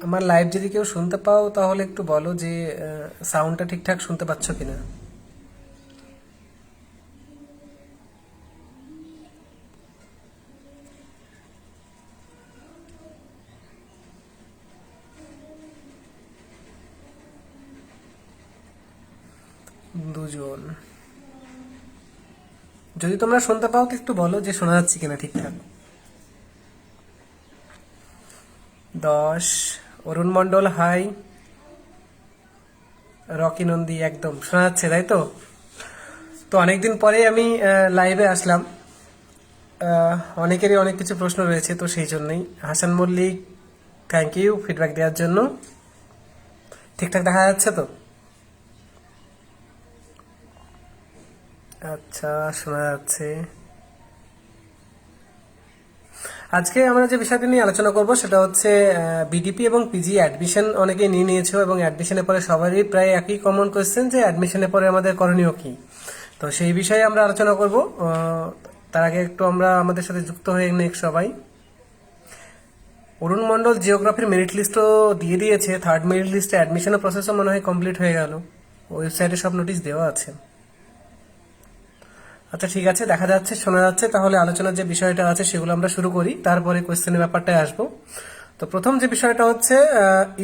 আমার লাইভ যদি কেউ শুনতে পাও তাহলে একটু বলো যে সাউন্ডটা ঠিকঠাক শুনতে পাচ্ছ কিনা। দুজন, যদি তোমরা শুনতে পাও তো একটু বলো যে শোনা যাচ্ছে কিনা ঠিকঠাক। 10। অরুণ মণ্ডল হাই। রকি নন্দী একদম শোনা যাচ্ছে, তাই তো? তো অনেকদিন পরে আমি লাইভে আসলাম। অনেকেরই অনেক কিছু প্রশ্ন রয়েছে, তো সেই জন্যই। Hasan Mallick, thank you feedback দেওয়ার জন্য। ঠিকঠাক দেখা যাচ্ছে তো? আচ্ছা, শোনা যাচ্ছে। আজকে আমরা যে বিষয়টি নিয়ে আলোচনা করব সেটা হচ্ছে বিডিপি এবং পিজি অ্যাডমিশন অনেকেই নিয়ে নিয়েছো, এবং অ্যাডমিশনের পরে সবারই প্রায় একই কমন কোয়েশ্চেন যে অ্যাডমিশনের পরে আমাদের করণীয় কি। তো সেই বিষয়ে আমরা আলোচনা করব। তার আগে একটু আমরা আমাদের সাথে যুক্ত হয়ে নেক সবাই। অরুণ মণ্ডল জিওগ্রাফির মেরিট লিস্টও দিয়ে দিয়েছে, থার্ড মেরিট লিস্টে অ্যাডমিশনের প্রসেসও মনে হয় কমপ্লিট হয়ে গেল। ওয়েবসাইটে সব নোটিশ দেওয়া আছে। আচ্ছা ঠিক আছে, দেখা যাচ্ছে শোনা যাচ্ছে। তাহলে আলোচনার যে বিষয়টা আছে সেগুলো আমরা শুরু করি, তারপরে কোয়েশ্চেনের ব্যাপারটায় আসবো। তো প্রথম যে বিষয়টা হচ্ছে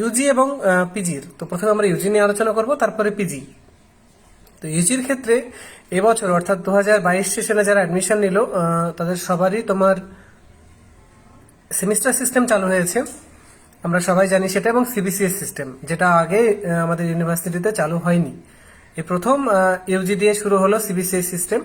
ইউজি এবং পিজির। তো প্রথমে আমরা ইউজি নিয়ে আলোচনা করব, তারপরে পিজি। তো ইউজির ক্ষেত্রে এবছর অর্থাৎ 2022 সেশনে যারা অ্যাডমিশন নিল তাদের সবারই তোমার সেমিস্টার সিস্টেম চালু হয়েছে, আমরা সবাই জানি সেটা, এবং সিবিসিএস সিস্টেম, যেটা আগে আমাদের ইউনিভার্সিটিতে চালু হয়নি। এই প্রথম ইউজি দিয়ে শুরু হলো সিবিসিএস সিস্টেম।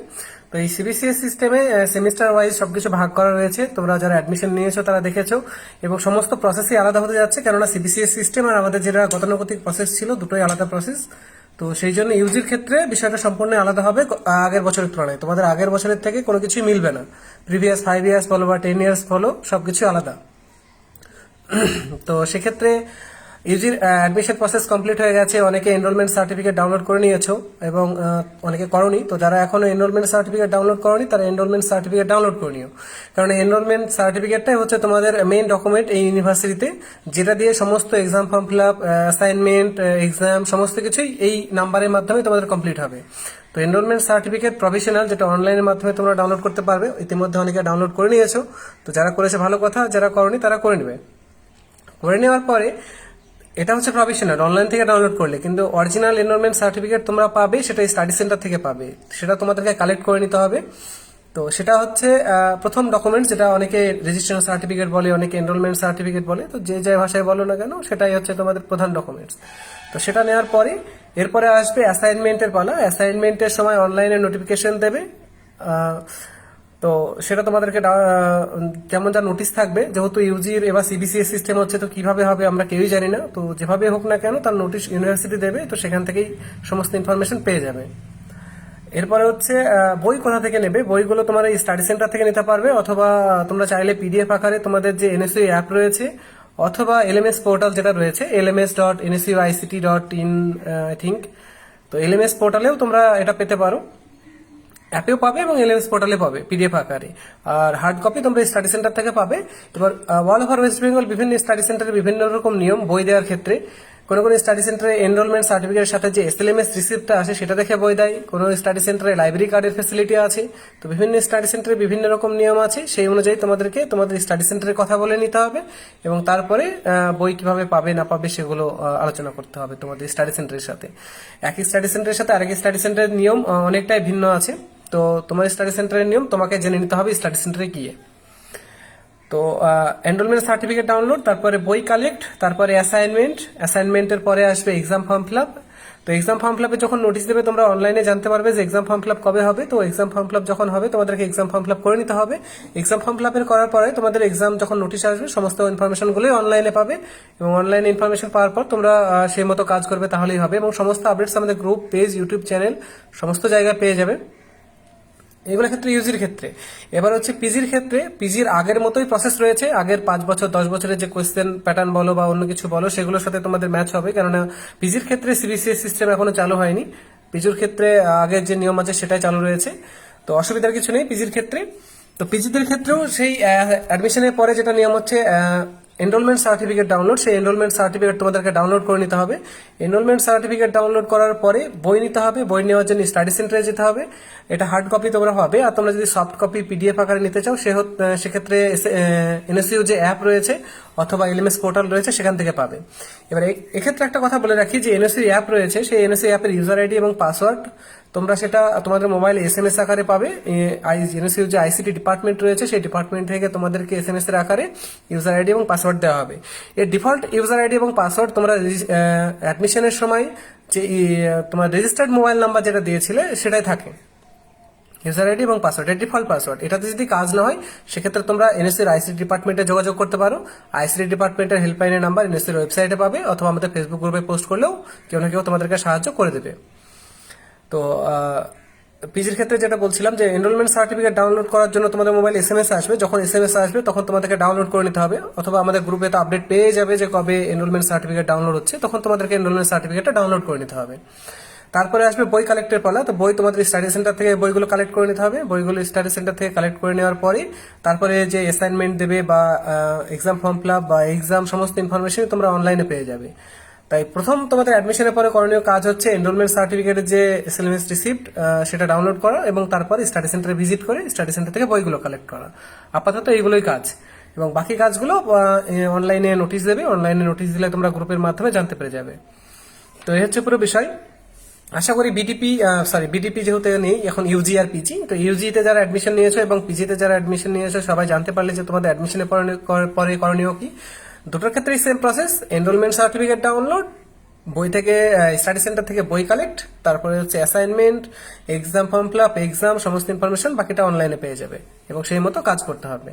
তো এই সিবিসিএস সিস্টেমে সেমিস্টার ওয়াইজ সবকিছু ভাগ করা রয়েছে, তোমরা যারা অ্যাডমিশন নিয়েছো তারা দেখেছো, এবং সমস্ত প্রসেসই আলাদা হতে যাচ্ছে, কেননা সিবিসিএস সিস্টেম আর আমাদের যেটা গতানুগতিক প্রসেস ছিল দুটোই আলাদা প্রসেস। তো সেই জন্য ইউজির ক্ষেত্রে বিষয়টা সম্পূর্ণ আলাদা হবে আগের বছরের তুলনায়। তোমাদের আগের বছরের থেকে কোনো কিছুই মিলবে না, প্রিভিয়াস 5 ইয়ার্স বলো বা 10 ইয়ার্স বলো, সবকিছু আলাদা। তো সেক্ষেত্রে ইউজির অ্যাডমিশন প্রসেস কমপ্লিট হয়ে গেছে, অনেকে এনরোলমেন্ট সার্টিফিকেট ডাউনলোড করে নিয়েছো, এবং অনেকে করনি। তো যারা এখনো এনরোলমেন্ট সার্টিফিকেট ডাউনলোড করনি তারা এনরোলমেন্ট সার্টিফিকেট ডাউনলোড করে নিও, কারণ এনরোলমেন্ট সার্টিফিকেটটাই হচ্ছে তোমাদের মেইন ডকুমেন্ট এই ইউনিভার্সিটিতে, যেটা দিয়ে সমস্ত exam form fill up, assignment, exam সমস্ত কিছুই এই নাম্বারের মাধ্যমে তোমাদের কমপ্লিট হবে। তো এনরোলমেন্ট সার্টিফিকেট প্রভিশনাল, যেটা অনলাইনের মাধ্যমে তোমরা ডাউনলোড করতে পারবে, ইতিমধ্যে অনেকে ডাউনলোড করে নিয়েছো। তো যারা করেছে ভালো কথা, যারা করনি তারা করে নেবে। করে নেওয়ার পরে এটা হচ্ছে প্রভিশনাল, অনলাইন থেকে ডাউনলোড করলে, কিন্তু অরিজিনাল এনরোলমেন্ট সার্টিফিকেট তোমরা পাবে সেটা স্টাডি সেন্টার থেকে পাবে, সেটা তোমাদেরকে কালেক্ট করে নিতে হবে। তো সেটা হচ্ছে প্রথম ডকুমেন্ট, যেটা অনেকে রেজিস্ট্রেশন সার্টিফিকেট বলে, অনেকে এনরোলমেন্ট সার্টিফিকেট বলে, তো যে যে ভাষায় বলো না কেন সেটাই হচ্ছে তোমাদের প্রধান ডকুমেন্টস। তো সেটা নেওয়ার পরে এরপরে আসবে অ্যাসাইনমেন্টের পালা। অ্যাসাইনমেন্টের সময় অনলাইনে নোটিফিকেশন দেবে। তো সেটা তোমাদেরকে যেমন যা নোটিশ থাকবে, যেহেতু ইউজির এবার সিবিসিএস সিস্টেম হচ্ছে, তো কিভাবে হবে আমরা কেউই জানি না। তো যেভাবে হোক না কেন তার নোটিশ ইউনিভার্সিটি দেবে, তো সেখান থেকেই সমস্ত ইনফরমেশন পেয়ে যাবে। এরপরে হচ্ছে বই কোথা থেকে নেবে, বইগুলো তোমার এই স্টাডি সেন্টার থেকে নিতে পারবে, অথবা তোমরা চাইলে পিডিএফ আকারে তোমাদের যে এনএসইউ অ্যাপ রয়েছে, অথবা এলএমএস পোর্টাল যেটা রয়েছে lms.nsuict.in আই থিঙ্ক, তো এলএমএস পোর্টালেও তোমরা এটা পেতে পারো, অ্যাপেও পাবে এবং এলএমএস পোর্টালে পাবে পিডিএফ আকারে। আর হার্ড কপি তোমরা স্টাডি সেন্টার থেকে পাবে। এবার অল ওভার ওয়েস্ট বেঙ্গল বিভিন্ন স্টাডি সেন্টারে বিভিন্ন রকম নিয়ম বই দেওয়ার ক্ষেত্রে। কোনো কোনো স্টাডি সেন্টারে এনরোলমেন্ট সার্টিফিকেটের সাথে যে এসএলএমএস রিসিপ্টটা আসে সেটা দেখে বই দেয়, কোনো স্টাডি সেন্টারে লাইব্রেরি কার্ডের ফেসিলিটি আছে। তো বিভিন্ন স্টাডি সেন্টারে বিভিন্ন রকম নিয়ম আছে, সেই অনুযায়ী তোমাদেরকে তোমাদের স্টাডি সেন্টারের কথা বলে নিতে হবে, এবং তারপরে বই কিভাবে পাবে না পাবে সেগুলো আলোচনা করতে হবে তোমাদের স্টাডি সেন্টারের সাথে। একই স্টাডি সেন্টারের সাথে আরেক স্টাডি সেন্টারের নিয়ম অনেকটাই ভিন্ন আছে। তো তোমার স্টাডি সেন্টারের নিয়ম তোমাকে জেনে নিতে হবে স্টাডি সেন্টারে গিয়ে। তো এনরোলমেন্ট সার্টিফিকেট ডাউনলোড, তারপরে বই কালেক্ট, তারপরে অ্যাসাইনমেন্টের পরে আসবে এক্সাম ফর্ম ফিল আপ। তো এক্সাম ফর্ম ফিল আপে যখন নোটিশ দেবে তোমরা অনলাইনে জানতে পারবে যে এক্সাম ফর্ম ফিল আপ কবে হবে। তো এক্সাম ফর্ম ফিল আপ যখন হবে তোমাদেরকে এক্সাম ফর্ম ফিল আপ করে নিতে হবে। এক্সাম ফর্ম ফিল আপের করার পরে তোমাদের এক্সাম যখন নোটিশ আসবে সমস্ত ইনফরমেশনগুলোই অনলাইনে পাবে, এবং অনলাইনে ইনফরমেশন পাওয়ার পর তোমরা সেই মতো কাজ করবে, তাহলেই হবে। এবং সমস্ত আপডেটস আমাদের গ্রুপ, পেজ, ইউটিউব চ্যানেল সমস্ত জায়গায় পেয়ে যাবে। এগুলোর ক্ষেত্রে ইউজির ক্ষেত্রে। এবার হচ্ছে পিজির ক্ষেত্রে, পিজির আগের মতোই প্রসেস রয়েছে, আগের 5 বছর 10 বছরের যে কোয়েশ্চেন প্যাটার্ন বলো বা অন্য কিছু বলো সেগুলোর সাথে তোমাদের ম্যাচ হবে, কেননা পিজির ক্ষেত্রে সিবিসিএস সিস্টেম এখনো চালু হয়নি। পিজির ক্ষেত্রে আগের যে নিয়ম আছে সেটাই চালু রয়েছে, তো অসুবিধার কিছু নেই পিজির ক্ষেত্রে। তো পিজিদের ক্ষেত্রেও সেই অ্যাডমিশনের পরে যেটা নিয়ম হচ্ছে এনরোলমেন্ট সার্টিফিকেট ডাউনলোড, সেই এনরোলমেন্ট সার্টিফিকেট তোমাদেরকে ডাউনলোড করে নিতে হবে। এনরোলমেন্ট সার্টিফিকেট ডাউনলোড করার পরে বই নিতে হবে, বই নেওয়ার জন্য স্টাডি সেন্টারে যেতে হবে। এটা হার্ড কপি তোমরা পাবে, আর তোমরা যদি সফট কপি পিডিএফ আকারে নিতে চাও সেক্ষেত্রে এনএসইউ যে অ্যাপ রয়েছে অথবা এলএমএস পোর্টাল রয়েছে সেখান থেকে পাবে। এবার এক্ষেত্রে একটা কথা বলে রাখি যে এনএসইউ অ্যাপ রয়েছে, সেই এনএসইউ অ্যাপের ইউজার আইডি এবং পাসওয়ার্ড তোমরা সেটা তোমাদের মোবাইলে এসএমএস আকারে পাবে। এনএসইউ যে আইসিটি ডিপার্টমেন্ট রয়েছে সেই ডিপার্টমেন্ট থেকে তোমাদেরকে এসএমএস এর আকারে ইউজার আইডি এবং পাসওয়ার্ড দেওয়া হবে। এর ডিফল্ট ইউজার আইডি এবং পাসওয়ার্ড তোমরা অ্যাডমিশনের সময় যে তোমার রেজিস্টার্ড মোবাইল নাম্বার যেটা দিয়েছিলে সেটাই থাকে। ইউজার আইডি এবং পাসওয়ার্ড, এর ডিফল্ট পাসওয়ার্ড। এটাতে যদি কাজ না হয় সেক্ষেত্রে তোমরা এনএসসির আইসিটি ডিপার্টমেন্টে যোগাযোগ করতে পারো। আইসিটি ডিপার্টমেন্টের হেল্পলাইনের নাম্বার এনএসসির ওয়েবসাইটে পাবে, অথবা আমাদের ফেসবুক গ্রুপে পোস্ট করলেও কেউ না কেউ তোমাদেরকে সাহায্য করে দেবে। তো পিজির ক্ষেত্রে যেটা বলছিলাম যে এনরোলমেন্ট সার্টিফিকেট ডাউনলোড করার জন্য তোমাদের মোবাইল এসএমএস আসবে, যখন এসএমএস আসবে তখন তোমাদেরকে ডাউনলোড করে নিতে হবে, অথবা আমাদের গ্রুপে তো আপডেট পেয়ে যাবে যে কবে এনরোলমেন্ট সার্টিফিকেট ডাউনলোড হচ্ছে, তখন তোমাদেরকে এনরোলমেন্ট সার্টিফিকেটটা ডাউনলোড করে নিতে হবে। তারপরে আসবে বই কালেক্টের পালা। তো বই তোমাদের স্টাডি সেন্টার থেকে বইগুলো কালেক্ট করে নিতে হবে। বইগুলো স্টাডি সেন্টার থেকে কালেক্ট করে নেওয়ার পরে তারপরে যে অ্যাসাইনমেন্ট দেবে বা এক্সাম ফর্ম ফিল আপ বা এক্সাম সমস্ত ইনফরমেশন তোমরা অনলাইনে পেয়ে যাবে। তাই প্রথম তোমাদের অ্যাডমিশনের পরে করণীয় কাজ হচ্ছে এনরোলমেন্ট সার্টিফিকেটের যে এসএমএস রিসিপ্ট সেটা ডাউনলোড করা এবং তারপরে স্টাডি সেন্টারে ভিজিট করে স্টাডি সেন্টার থেকে বইগুলো কালেক্ট করা। আপাতত এইগুলোই কাজ, এবং বাকি কাজগুলো অনলাইনে নোটিশ দেবে। অনলাইনে নোটিশ দিলে তোমরা গ্রুপের মাধ্যমে জানতে পেরে যাবে। তো এই হচ্ছে পুরো বিষয়। আশা করি বিডিপি যেহেতু নেই এখন, ইউজি আর পিজি, তো ইউজিতে যারা অ্যাডমিশন নিয়েছো এবং পিজিতে যারা অ্যাডমিশন নিয়েছো সবাই জানতে পারলে যে তোমাদের অ্যাডমিশনের পরে করণীয় কি। দুটোর ক্ষেত্রেই same process, enrolment certificate download, বই থেকে স্টাডি সেন্টার থেকে বই কালেক্ট, তারপরে হচ্ছে assignment, exam form fill up, exam সমস্ত ইনফরমেশন বাকিটা অনলাইনে পেয়ে যাবে এবং সেই মতো কাজ করতে হবে।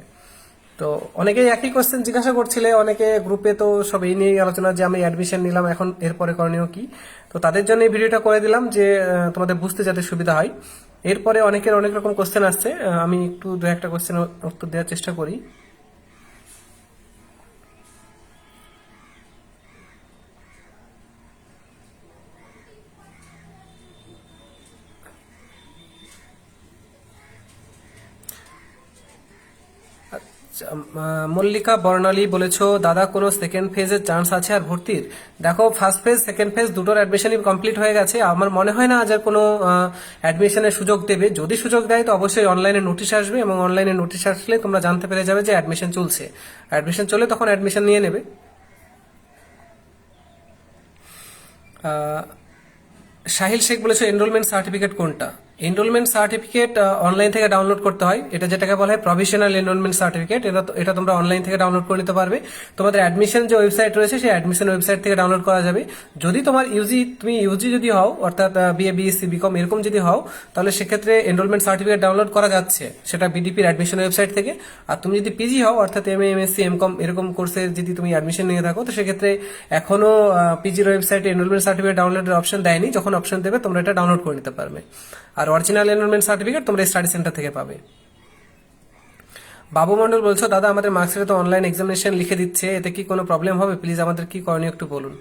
তো অনেকেই একই কোশ্চেন জিজ্ঞাসা করছিলে, অনেকে গ্রুপে তো সব এই নিয়েই আলোচনা যে আমি অ্যাডমিশন নিলাম এখন এরপরে করণীয় কি। তো তাদের জন্য এই ভিডিওটা করে দিলাম যে তোমাদের বুঝতে যাতে সুবিধা হয়। এরপরে অনেকের অনেক রকম কোশ্চেন আসছে, আমি একটু দু একটা কোশ্চেন উত্তর দেওয়ার চেষ্টা করি। মল্লিকা বর্ণালী বলেছো দাদা কোনো সেকেন্ড ফেজের চান্স আছে আর ভর্তির? দেখো, ফার্স্ট ফেজ সেকেন্ড ফেজ দুটোর অ্যাডমিশনই কমপ্লিট হয়ে গেছে। আমার মনে হয় না আজ আর কোনো অ্যাডমিশনের সুযোগ দেবে। যদি সুযোগ দেয় তো অবশ্যই অনলাইনে নোটিশ আসবে, এবং অনলাইনে নোটিশ আসলে তোমরা জানতে পেরে যাবে যে অ্যাডমিশন চলছে। অ্যাডমিশন চলে তখন অ্যাডমিশন নিয়ে নেবে। সাহিল শেখ বলেছে এনরোলমেন্ট সার্টিফিকেট কোনটা? এনরোলমেন্ট সার্টিফিকেট অনলাইন থেকে ডাউনলোড করতে হয়। এটা যেটাকে বলা হয় প্রভিশনাল এনরোলমেন্ট সার্টিফিকেট। এটা তোমরা অনলাইন থেকে ডাউনলোড করে নিতে পারবে। তোমাদের অ্যাডমিশন যে ওয়েবসাইট রয়েছে সেই অ্যাডমিশন ওয়েবসাইট থেকে ডাউনলোড করা যাবে। যদি তোমার তুমি ইউজি যদি হও, অর্থাৎ বিএ বিএসসি বিকম এরকম যদি হও, তাহলে সেক্ষেত্রে এনরোলমেন্ট সার্টিফিকেট ডাউনলোড করা যাচ্ছে, সেটা বিডিপির অ্যাডমিশন ওয়েবসাইট থেকে। আর তুমি যদি পিজি হও, অর্থাৎ এমএ এমএসসি এমকম এরকম কোর্সে যদি তুমি অ্যাডমিশন নিয়ে থাকো, তো সেক্ষেত্রে এখনো পিজির ওয়েবসাইটে এনরোলমেন্ট সার্টিফিকেট ডাউনলোডের অপশন দেয়নি। যখন অপশন দেবে তোমরা এটা ডাউনলোড করে নিতে পারবে। আর অরিজিনাল এনরোলমেন্ট সার্টিফিকেট তোমরা স্টাডি সেন্টার থেকে পাবে। বাবু মন্ডল বলছো দাদা আমাদের মার্কশিটে তো অনলাইন এক্সামিনেশন লিখে দিচ্ছে, এতে কি কোনো প্রবলেম হবে? প্লিজ আমাদের কি করণীয় একটু বলুন।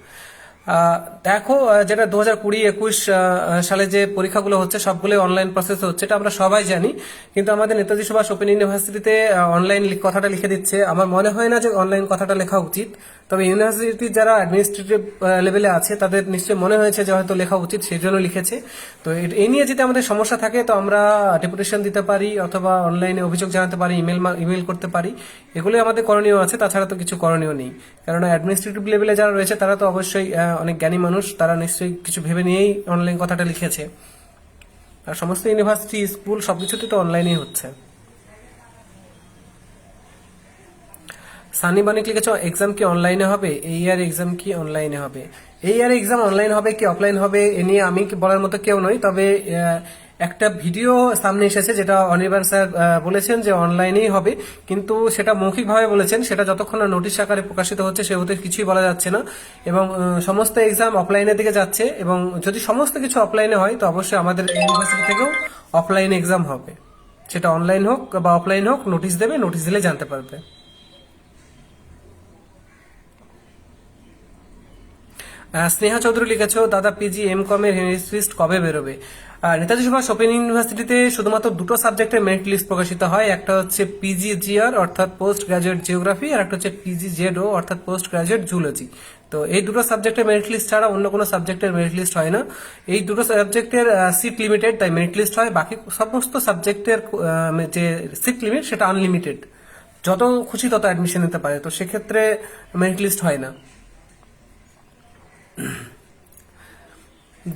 দেখো, যেটা 2020-21 সালে যে পরীক্ষাগুলো হচ্ছে সবগুলো অনলাইন প্রসেস হচ্ছে, এটা আমরা সবাই জানি। কিন্তু আমাদের নেতাজি সুভাষ ওপেন ইউনিভার্সিটিতে অনলাইন কথাটা লিখে দিচ্ছে। আমার মনে হয় না যে অনলাইন কথাটা লেখা উচিত। তবে ইউনিভার্সিটির যারা অ্যাডমিনিস্ট্রেটিভ লেভেলে আছে তাদের নিশ্চয়ই মনে হয়েছে যে হয়তো লেখা উচিত, সেই জন্য লিখেছে। তো এই নিয়ে যদি আমাদের সমস্যা থাকে তো আমরা ডেপুটেশন দিতে পারি, অথবা অনলাইনে অভিযোগ জানাতে পারি, ইমেল করতে পারি। এগুলোই আমাদের করণীয় আছে, তাছাড়া তো কিছু করণীয় নেই। কারণ অ্যাডমিনিস্ট্রেটিভ লেভেলে যারা রয়েছে তারা তো অবশ্যই অনেক জ্ঞানী মানুষ, তারা নিশ্চয়ই কিছু ভেবে নিয়েই অনলাইন কথাটা লিখেছে। আর সমস্ত ইউনিভার্সিটি স্কুল সবকিছুতে তো অনলাইনেই হচ্ছে। সানি বানিক লিখেছো এক্সাম কি অনলাইনে হবে? এই ইয়ার এক্সাম কি অনলাইনে হবে? এই ইয়ার এক্সাম অনলাইন হবে কি অফলাইন হবে এ নিয়ে আমি বলার মতো কেউ নই। তবে একটা ভিডিও সামনে এসেছে যেটা অনির্বাণ স্যার বলেছেন যে অনলাইনেই হবে, কিন্তু সেটা মৌখিকভাবে বলেছেন। সেটা যতক্ষণ না নোটিশ আকারে প্রকাশিত হচ্ছে সে হতে কিছুই বলা যাচ্ছে না, এবং সমস্ত এক্সাম অফলাইনের দিকে যাচ্ছে। এবং যদি সমস্ত কিছু অফলাইনে হয় তো অবশ্যই আমাদের ইউনিভার্সিটি থেকেও অফলাইন এক্সাম হবে। সেটা অনলাইন হোক বা অফলাইন হোক, নোটিশ দেবে, নোটিশ দিলে জানতে পারবে। স্নেহা চৌধুরী লিখেছো, দাদা পিজি এম কম এর লিস্ট কবে বেরোবে? নেতাজি সুভাষ ওপেন ইউনিভার্সিটিতে শুধুমাত্র দুটো সাবজেক্টের মেরিট লিস্ট প্রকাশিত হয়, একটা হচ্ছে পিজি জিআর অর্থাৎ পোস্ট গ্রাজুয়েট জিওগ্রাফি, আর একটা হচ্ছে পিজি জেডও অর্থাৎ পোস্ট গ্রাজুয়েট জুলজি। তো এই দুটো সাবজেক্টের মেরিট লিস্ট ছাড়া অন্য কোনো সাবজেক্টের মেরিট লিস্ট হয় না। এই দুটো সাবজেক্টের সিট লিমিটেড, তাই মেরিট লিস্ট হয়। বাকি সমস্ত সাবজেক্টের যে সিট লিমিট সেটা আনলিমিটেড, যত খুশি তত অ্যাডমিশন নিতে পারে, তো সেক্ষেত্রে মেরিট লিস্ট হয় না।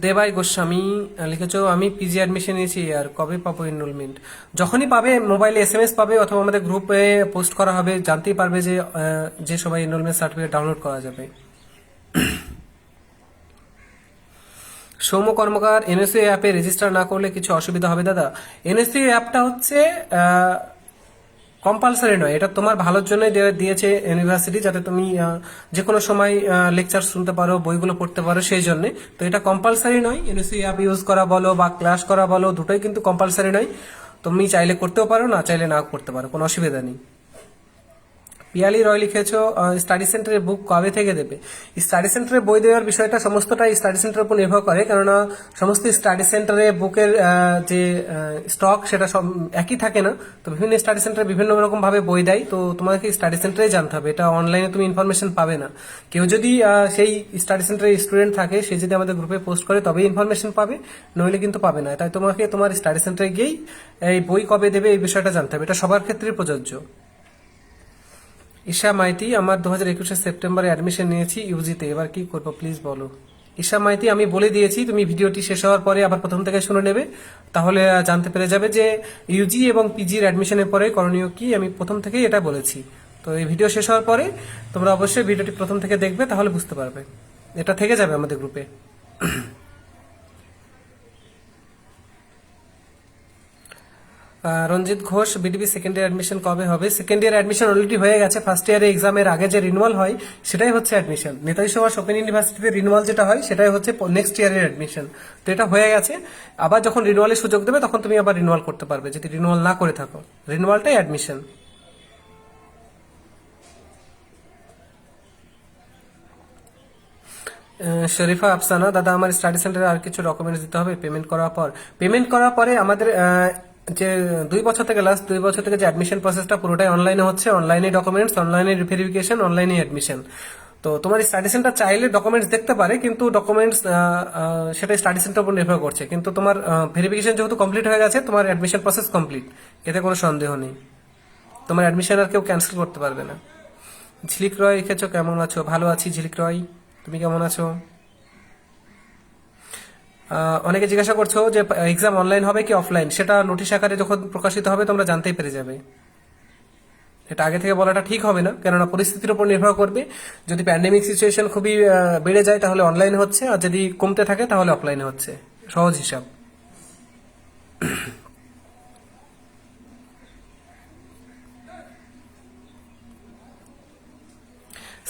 দেবাই গোস্বামী লিখেছো, আমি পিজি অ্যাডমিশন নিয়েছি, আর কবে পাবো এনরোলমেন্ট? যখনই পাবে মোবাইলে এসএমএস পাবে অথবা আমাদের গ্রুপে পোস্ট করা হবে, জানতেই পারবে যে সবাই এনরোলমেন্ট সার্টিফিকেট ডাউনলোড করা যাবে। সৌম্য কর্মকার, এনএসইউ অ্যাপে রেজিস্টার না করলে কিছু অসুবিধা হবে দাদা? এনএসইউ অ্যাপটা হচ্ছে কম্পালসারি নয়, এটা তোমার ভালোর জন্যই দিয়েছে ইউনিভার্সিটি, যাতে তুমি যে কোনো সময় লেকচার শুনতে পারো, বইগুলো পড়তে পারো, সেই জন্য। তো এটা কম্পালসারি নয়, এনএসইউ অ্যাপ ইউজ করা বলো বা ক্লাস করা বলো, দুটোই কিন্তু কম্পালসারি নয়। তুমি চাইলে করতেও পারো, না চাইলে না করতে পারো, কোনো অসুবিধা নেই। পিয়ালি রয় লিখেছো, স্টাডি সেন্টারে বুক কবে থেকে দেবে? স্টাডি সেন্টারে বই দেওয়ার বিষয়টা সমস্তটাই স্টাডি সেন্টারের উপর নির্ভর করে, কেননা সমস্ত স্টাডি সেন্টারে বুকের যে স্টক সেটা সব একই থাকে না। তো বিভিন্ন স্টাডি সেন্টারে বিভিন্ন রকম ভাবে বই দেয়, তো তোমাকে স্টাডি সেন্টারে জানতে হবে, এটা অনলাইনে তুমি ইনফরমেশন পাবে না। কেউ যদি সেই স্টাডি সেন্টারে স্টুডেন্ট থাকে, সে যদি আমাদের গ্রুপে পোস্ট করে তবেই ইনফরমেশন পাবে, নইলে কিন্তু পাবে না। তাই তোমাকে তোমার স্টাডি সেন্টারে গিয়েই এই বই কবে দেবে এই বিষয়টা জানতে হবে, এটা সবার ক্ষেত্রে প্রযোজ্য। ঈশা মাইতি, আমার 2021 সেপ্টেম্বরে অ্যাডমিশন নিয়েছি ইউজিতে, এবার কি করবো প্লিজ বলো। ঈশা মাইতি, আমি বলে দিয়েছি, তুমি ভিডিওটি শেষ হওয়ার পরে আবার প্রথম থেকে শুনে নেবে, তাহলে জানতে পেরে যাবে যে ইউজি এবং পিজির অ্যাডমিশনের পরে করণীয় কি। আমি প্রথম থেকেই এটা বলেছি। তো এই ভিডিও শেষ হওয়ার পরে তোমরা অবশ্যই ভিডিওটি প্রথম থেকে দেখবে, তাহলে বুঝতে পারবে, এটা থেকে যাবে আমাদের গ্রুপে। Ranjit Ghosh, BDB second year admission কবে হবে? সেকেন্ড ইয়ার অ্যাডমিশন অলরেডি হয়ে গেছে। ফার্স্ট ইয়ারে এক্সামের আগে যে রিনুয়াল হয় সেটাই হচ্ছে অ্যাডমিশন। নেতাজি সুভাষ ওপেন ইউনিভার্সিটিতে রিনুয়াল যেটা হয় সেটাই হচ্ছে নেক্সট ইয়ারের অ্যাডমিশন। তো এটা হয়ে গেছে, আবার যখন রিনুয়ালের সুযোগ দেবে তখন তুমি আবার রিনুয়াল করতে পারবে, যদি রিনুয়াল না করে থাকো। রিনুয়ালটাই অ্যাডমিশন। শরীফা আফসানা, দাদা আমার স্টাডি সেন্টারে আর কিছু ডকুমেন্টস দিতে হবে পেমেন্ট করার পর? পেমেন্ট করার পরে আমাদের যে 2 বছর থেকে লাস্ট 2 বছর থেকে যে অ্যাডমিশন প্রসেসটা পুরোটাই অনলাইনে হচ্ছে, অনলাইনে ডকুমেন্টস, অনলাইনে ভেরিফিকেশন, অনলাইনে অ্যাডমিশন। তো তোমার স্টাডি সেন্টার চাইলে ডকুমেন্টস দেখতে পারে, কিন্তু ডকুমেন্টস সেটা স্টাডি সেন্টার উপর নির্ভর করছে, কিন্তু তোমার ভেরিফিকেশন যেহেতু কমপ্লিট হয়ে গেছে, তোমার অ্যাডমিশন প্রসেস কমপ্লিট, এতে কোনো সন্দেহ নেই। তোমার অ্যাডমিশন আর কেউ ক্যান্সেল করতে পারবে না। ঝিলিক রয় লিখেছো, কেমন আছো? ভালো আছি ঝিলিক রয়, তুমি কেমন আছো? অনেকে জিজ্ঞাসা করছো যে এক্সাম অনলাইন হবে কি অফলাইন, সেটা নোটিশ আকারে যখন প্রকাশিত হবে তোমরা জানতেই পেরে যাবে। এটা আগে থেকে বলাটা ঠিক হবে না, কেননা পরিস্থিতির উপর নির্ভর করবে। যদি প্যান্ডেমিক সিচুয়েশন খুবই বেড়ে যায় তাহলে অনলাইনে হচ্ছে, আর যদি কমতে থাকে তাহলে অফলাইনে হচ্ছে, সহজ হিসাব।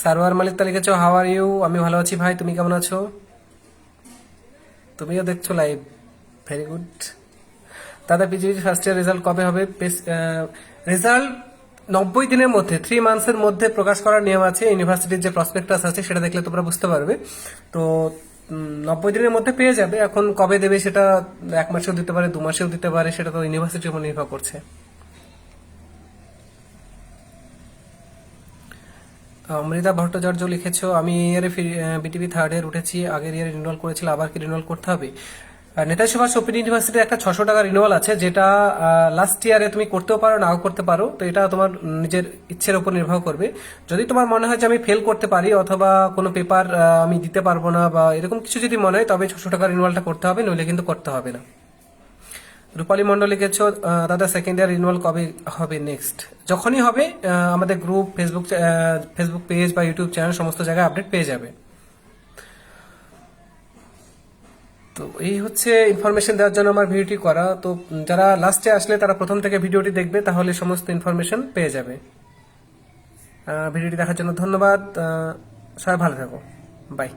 সারোয়ার মালিক লিখেছো, হাউ আর ইউ? আমি ভালো আছি ভাই, তুমি কেমন আছো? তুমিও দেখছো লাইভ, ভেরি গুড। দাদা পিজির ফার্স্ট ইয়ার রেজাল্ট কবে হবে? রেজাল্ট 90 দিনের মধ্যে, 3 মান্থসের মধ্যে প্রকাশ করার নিয়ম আছে। ইউনিভার্সিটির যে প্রসপেক্টাস আছে সেটা দেখলে তোমরা বুঝতে পারবে। তো 90 দিনের মধ্যে পেয়ে যাবে। এখন কবে দেবে সেটা 1 মাসেও দিতে পারে, 2 মাসেও দিতে পারে, সেটা তো ইউনিভার্সিটির উপর নির্ভর করছে। অমৃতা ভট্টাচার্য লিখেছো, আমি এই ইয়ারে বিটিভি থার্ড ইয়ার উঠেছি, আগের ইয়ারে রিনুয়াল করেছিল, আবার কি রিনুয়াল করতে হবে? নেতাজি সুভাষ ওপেন ইউনিভার্সিটির একটা 600 টাকা রিনুয়াল আছে, যেটা লাস্ট ইয়ারে তুমি করতেও পারো, নাও করতে পারো। তো এটা তোমার নিজের ইচ্ছের উপর নির্ভর করবে। যদি তোমার মনে হয় যে আমি ফেল করতে পারি অথবা কোনো পেপার আমি দিতে পারবো না বা এরকম কিছু যদি মনে হয়, তবে 600 টাকা রিনুয়ালটা করতে হবে, নইলে কিন্তু করতে হবে না। রূপালী মন্ডল লিখেছো, দাদা সেকেন্ড ইয়ার রিনুয়াল কবে হবে? নেক্সট যখনই হবে আমাদের গ্রুপ, ফেসবুক পেজ বা ইউটিউব চ্যানেল সমস্ত জায়গায় আপডেট পেয়ে যাবে। তো এই হচ্ছে ইনফরমেশন দেওয়ার জন্য আমার ভিডিওটি করা। তো যারা লাস্টে আসলে তারা প্রথম থেকে ভিডিওটি দেখবে, তাহলে সমস্ত ইনফরমেশন পেয়ে যাবে। ভিডিওটি দেখার জন্য ধন্যবাদ, সবাই ভালো থাকো, বাই।